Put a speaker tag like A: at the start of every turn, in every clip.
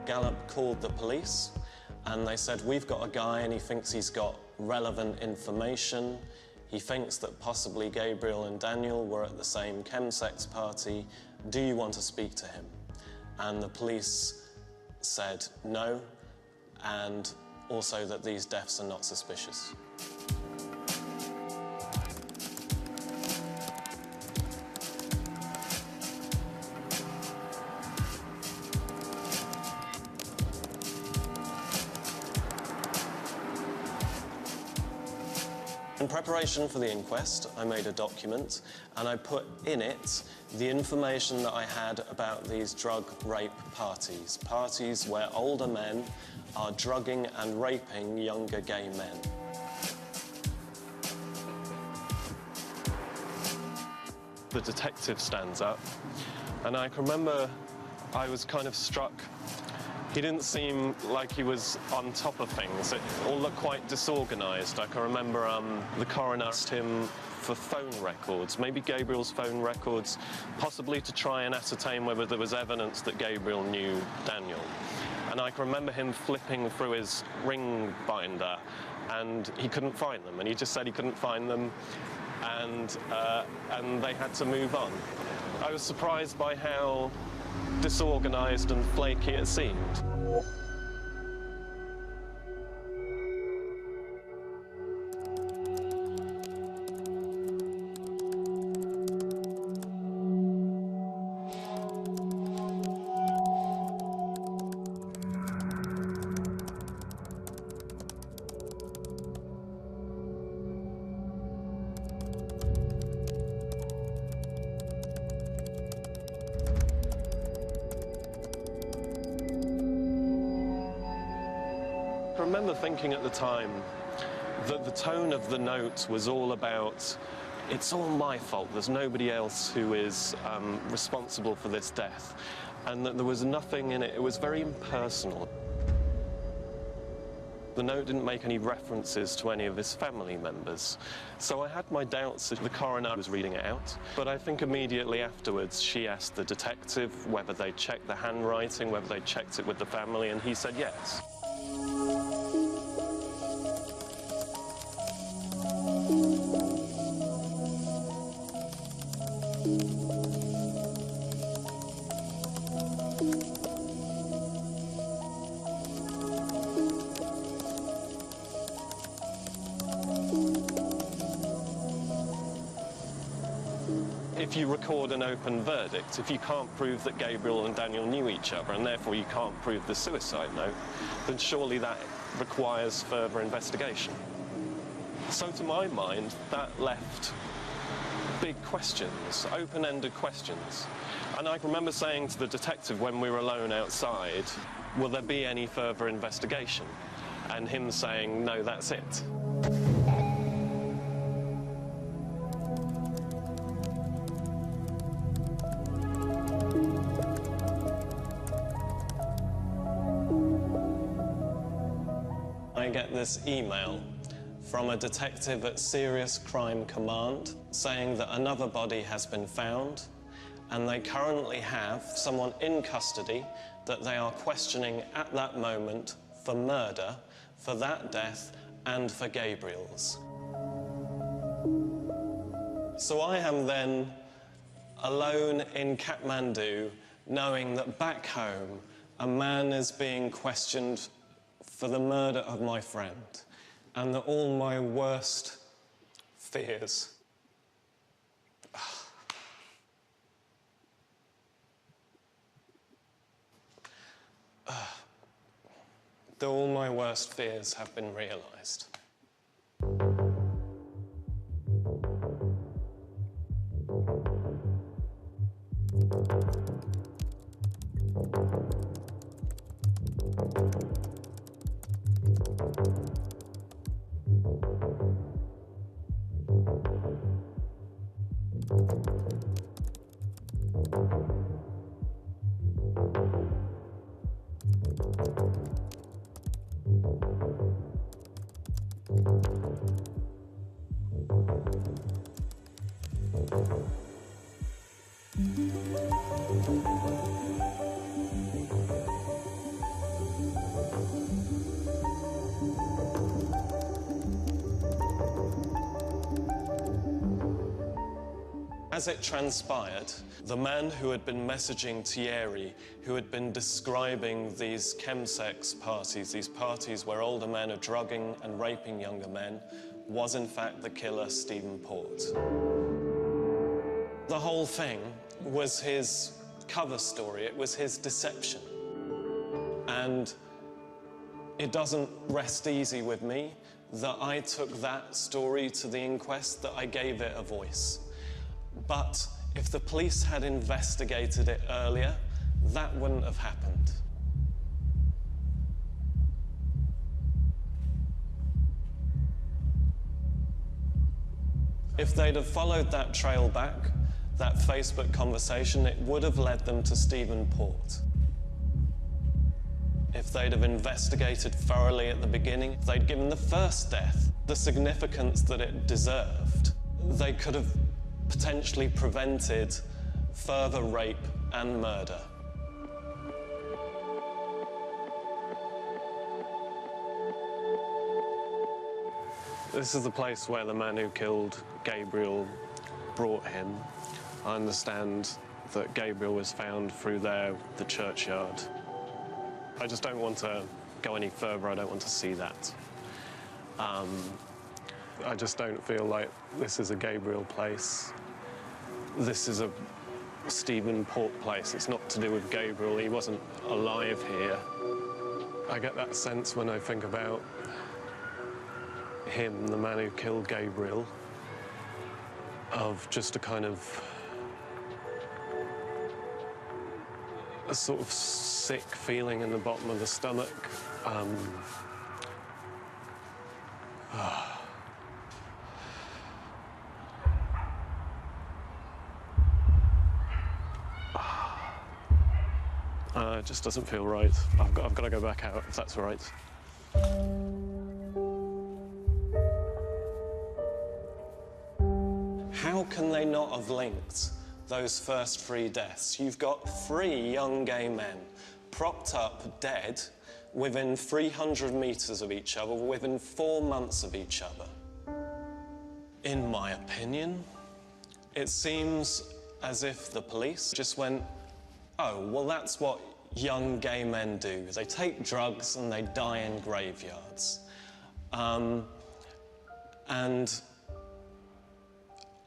A: Gallup called the police and they said, we've got a guy and he thinks he's got relevant information. He thinks that possibly Gabriel and Daniel were at the same chemsex party. Do you want to speak to him? And the police said no, and also that these deaths are not suspicious. In preparation for the inquest, I made a document and I put in it the information that I had about these drug rape parties. Parties where older men are drugging and raping younger gay men. The detective stands up and I can remember I was kind of struck. He didn't seem like he was on top of things. It all looked quite disorganised. I can remember the coroner asked him for phone records, maybe Gabriel's phone records, possibly to try and ascertain whether there was evidence that Gabriel knew Daniel. And I can remember him flipping through his ring binder and he couldn't find them. And he just said he couldn't find them and they had to move on. I was surprised by how disorganised and flaky it seemed. I remember thinking at the time that the tone of the note was all about, it's all my fault, there's nobody else who is responsible for this death, and that there was nothing in it, it was very impersonal. The note didn't make any references to any of his family members, so I had my doubts if the coroner was reading it out. But I think immediately afterwards she asked the detective whether they'd checked the handwriting, whether they'd checked it with the family, and he said yes. If you record an open verdict, if you can't prove that Gabriel and Daniel knew each other and therefore you can't prove the suicide note, then surely that requires further investigation. So to my mind, that left big questions, open-ended questions. And I remember saying to the detective when we were alone outside, will there be any further investigation? And him saying, no, that's it. I get this email from a detective at Serious Crime Command saying that another body has been found and they currently have someone in custody that they are questioning at that moment for murder, for that death and for Gabriel's. So I am then alone in Kathmandu knowing that back home a man is being questioned for the murder of my friend, and that all my worst fears that all my worst fears have been realised. As it transpired, the man who had been messaging Thierry, who had been describing these chemsex parties, these parties where older men are drugging and raping younger men, was in fact the killer, Stephen Port. The whole thing was his cover story, it was his deception. And it doesn't rest easy with me that I took that story to the inquest, that I gave it a voice. But if the police had investigated it earlier, that wouldn't have happened. If they'd have followed that trail back, that Facebook conversation, it would have led them to Stephen Port. If they'd have investigated thoroughly at the beginning, if they'd given the first death the significance that it deserved, they could have potentially prevented further rape and murder. This is the place where the man who killed Gabriel brought him. I understand that Gabriel was found through there, the churchyard. I just don't want to go any further. I don't want to see that. I just don't feel like this is a Gabriel place. This is a Stephen Port place. It's not to do with Gabriel. He wasn't alive here. I get that sense when I think about him, the man who killed Gabriel, of just a kind of a sort of sick feeling in the bottom of the stomach. It just doesn't feel right. I've got to go back out, if that's all right. How can they not have linked those first 3 deaths? You've got 3 young gay men propped up dead within 300 meters of each other, within 4 months of each other. In my opinion, it seems as if the police just went, oh, well, that's what young gay men do. They take drugs and they die in graveyards. And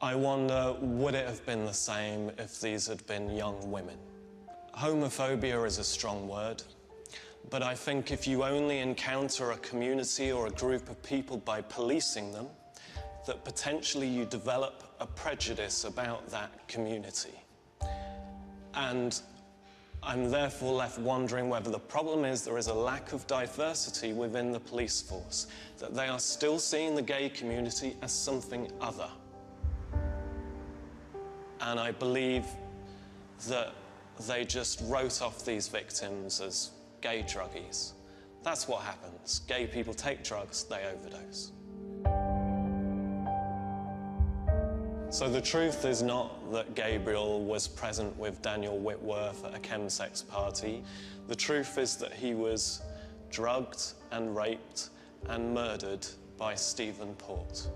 A: I wonder, would it have been the same if these had been young women? Homophobia is a strong word, but I think if you only encounter a community or a group of people by policing them, that potentially you develop a prejudice about that community. And I'm therefore left wondering whether the problem is there is a lack of diversity within the police force, that they are still seeing the gay community as something other. And I believe that they just wrote off these victims as gay druggies. That's what happens. Gay people take drugs, they overdose. So the truth is not that Gabriel was present with Daniel Whitworth at a chemsex party. The truth is that he was drugged and raped and murdered by Stephen Port.